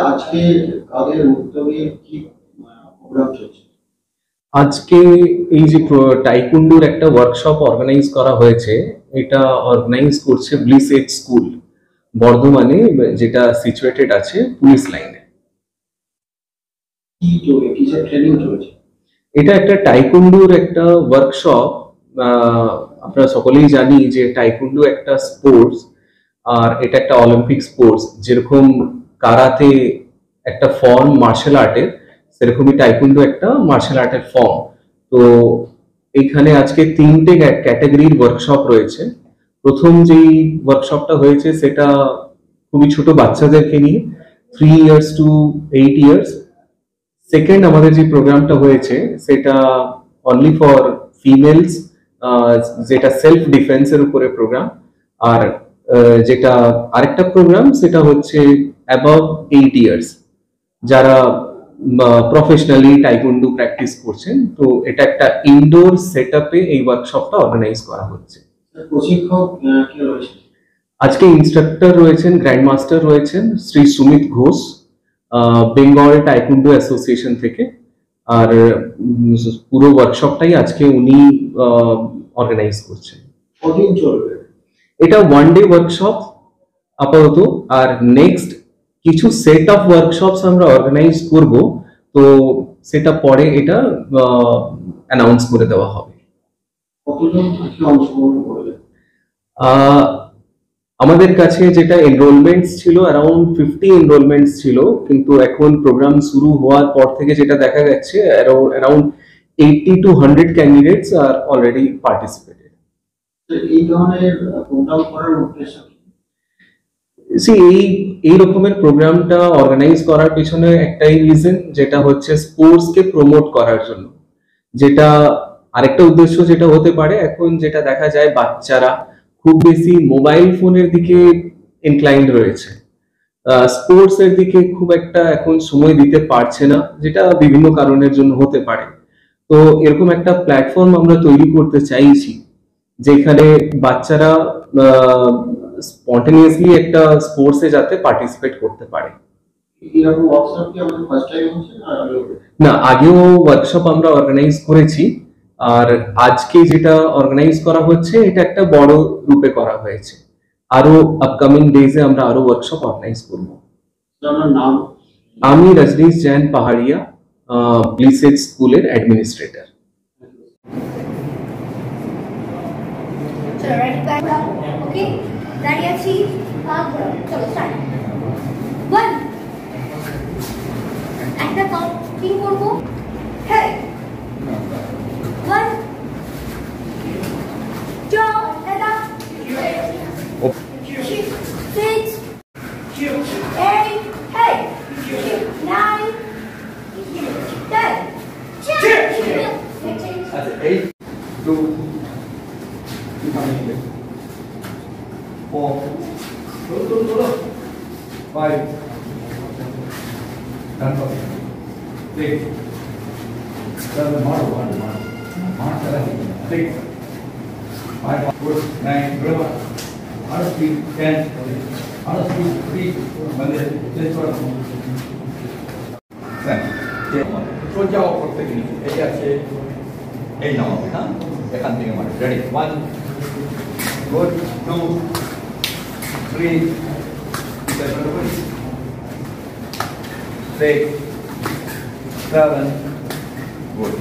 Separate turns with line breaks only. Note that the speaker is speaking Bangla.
আজকে কাদের উদ্যোগে কি প্রোগ্রাম চলছে?
আজকে এই যে টাইকুন্ডুর একটা ওয়ার্কশপ অর্গানাইজ করা হয়েছে, এটা অর্গানাইজ করছে ব্লিস এজ স্কুল বর্ধমানে, যেটা সিচুয়েটেড আছে পুলিশ লাইনে।
কিসের ট্রেনিং চলছে?
এটা একটা টাইকুন্ডুর একটা ওয়ার্কশপ। আমরা সকলেই জানি যে টাইকুন্ডু একটা স্পোর্টস, আর এটা একটা অলিম্পিক স্পোর্টস। যেরকম কারাতে একটা ফর্ম মার্শাল আর্টের, সেরকমই টাইকুন্ডু একটা মার্শাল আর্টের ফর্ম। তো এইখানে আজকে 3টে ক্যাটাগরির ওয়ার্কশপ রয়েছে। প্রথম যেই ওয়ার্কশপটা হয়েছে সেটা খুবই ছোট বাচ্চাদেরকে নিয়ে, 3 ইয়ার্স টু 8 ইয়ার্স। সেকেন্ড আমাদের যে প্রোগ্রামটা হয়েছে সেটা অনলি ফর ফিমেলস, যেটা সেলফ ডিফেন্সের উপরে প্রোগ্রাম। আর যেটা আরেকটা প্রোগ্রাম সেটা হচ্ছে অ্যাবাভ 8 ইয়ার্স, যারা প্রফেশনালি টাইকুন্ডু প্র্যাকটিস করছেন। তো এটা একটা ইনডোর সেটআপে এই ওয়ার্কশপটা অর্গানাইজ করা হচ্ছে।
প্রশিক্ষক কে রয়েছে?
আজকে ইনস্ট্রাক্টর রয়েছেন, গ্র্যান্ড মাস্টার রয়েছেন শ্রী সুমিত ঘোষ, বেঙ্গল টাইকুন্ডু অ্যাসোসিয়েশন থেকে। আর পুরো ওয়ার্কশপটাই আজকে উনি অর্গানাইজ করছেন।
কদিন চলবে?
এটা 1 ডে ওয়ার্কশপ আপাতত, আর নেক্সট কিছু সেট অফ ওয়ার্কশপস আমরা অর্গানাইজ করব। তো সেটা পরে এটা অ্যানাউন্স করে দেওয়া হবে।
কতজন অংশগ্রহণ করবে?
আমাদের কাছে যেটা এনরোলমেন্টস ছিল অ্যারাউন্ড 50 এনরোলমেন্টস ছিল, কিন্তু এখন প্রোগ্রাম শুরু হওয়ার পর থেকে যেটা দেখা যাচ্ছে around 80 to 100 candidates are already participated.
এই ধরনের প্রোগ্রাম করার উদ্দেশ্য কি?
এই রকমের প্রোগ্রামটা অর্গানাইজ করার পিছনে একটাই রিজন, যেটা হচ্ছে স্পোর্টস কে প্রমোট করার জন্য। যেটা আরেকটা উদ্দেশ্য যেটা হতে পারে, এখন যেটা দেখা যায় বাচ্চারা খুব বেশি মোবাইল ফোনের দিকে ইনক্লাইন্ড রয়েছে, স্পোর্টস এর দিকে খুব একটা এখন সময় দিতে পারছে না, যেটা বিভিন্ন কারণের জন্য হতে পারে। তো এরকম একটা প্ল্যাটফর্ম আমরা তৈরি করতে চাইছি, যেখানে বাচ্চারা স্পন্টেনিয়াসলি একটা স্পোর্টসে যাতে পার্টিসিপেট করতে পারে।
এরকম ওয়ার্কশপ কি আমাদের ফার্স্ট টাইম হচ্ছে
না, আগেও ওয়ার্কশপ আমরা অর্গানাইজ করেছি। আর আজকে যেটা অর্গানাইজ করা হচ্ছে এটা একটা বড় রূপে করা হয়েছে। আরো আপকামিং ডেজে আমরা আরো ওয়ার্কশপ অর্গানাইজ করব।
আপনার নাম?
আমি রজনীশ জৈন পাহাড়িয়া, ব্লিস এজ স্কুলের অ্যাডমিনিস্ট্রেটর।
ওকে, দাঁড়িয়ে আছি। চলো স্টার্ট। 1 একটা কাউন্টিং করব। হ্যাঁ, 1 2 এটা 6 8 hey 9 10
আচ্ছা, 8 2 4 5 6 7 model 1 6 5 4 9 11 out of speed 10 out of speed 3 Monday just for সোজা উপর থেকে নিচে এই আছে, এই নামাবে। হ্যাঁ, এখান থেকে মানে রেডি 1 good 2 3 6 7 good